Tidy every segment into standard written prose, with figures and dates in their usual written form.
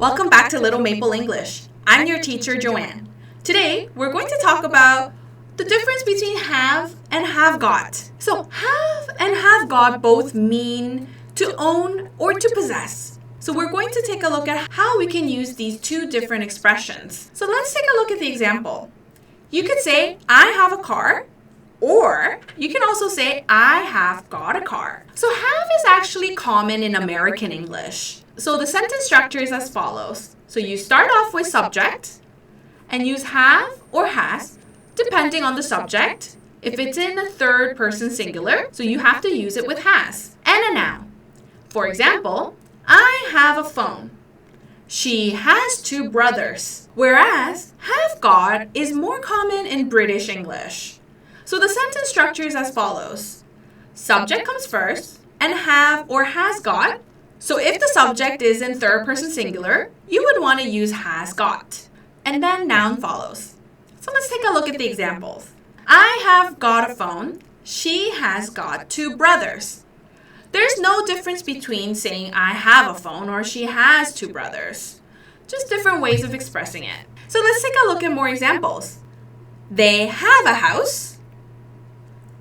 Welcome back to Little Maple English. I'm your teacher, Joanne. Today, we're going to talk about the difference between have and have got. So, have and have got both mean to own or to possess. So we're going to take a look at how we can use these two different expressions. So let's take a look at the example. You could say, I have a car, or you can also say, I have got a car. So have is actually common in American English. So the sentence structure is as follows. So you start off with subject and use have or has depending on the subject. If it's in a third person singular, so you have to use it with has and a noun. For example, I have a phone. She has two brothers. Whereas have got is more common in British English. So the sentence structure is as follows. Subject comes first and have or has got. So if the subject is in third person singular, you would want to use has got. And then noun follows. So let's take a look at the examples. I have got a phone. She has got two brothers. There's no difference between saying I have a phone or she has two brothers. Just different ways of expressing it. So let's take a look at more examples. They have a house.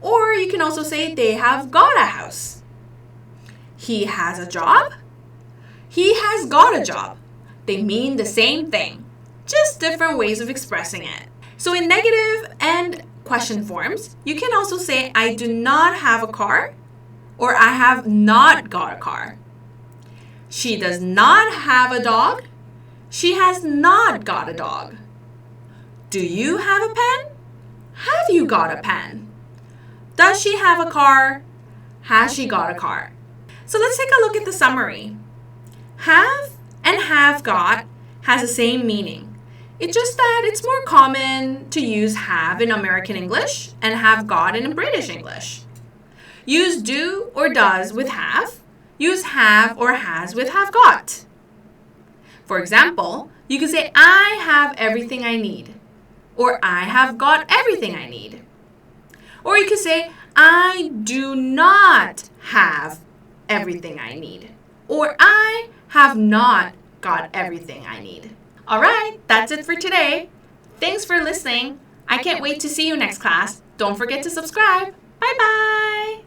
Or you can also say they have got a house. He has a job. He has got a job. They mean the same thing, just different ways of expressing it. So in negative and question forms, you can also say I do not have a car or I have not got a car. She does not have a dog. She has not got a dog. Do you have a pen? Have you got a pen? Does she have a car? Has she got a car? So let's take a look at the summary. Have and have got has the same meaning. It's just that it's more common to use have in American English and have got in British English. Use do or does with have. Use have or has with have got. For example, you could say I have everything I need, or I have got everything I need. Or you could say I do not have everything I need, or I have not got everything I need. All right, that's it for today. Thanks for listening. I can't wait to see you next class. Don't forget to subscribe. Bye-bye.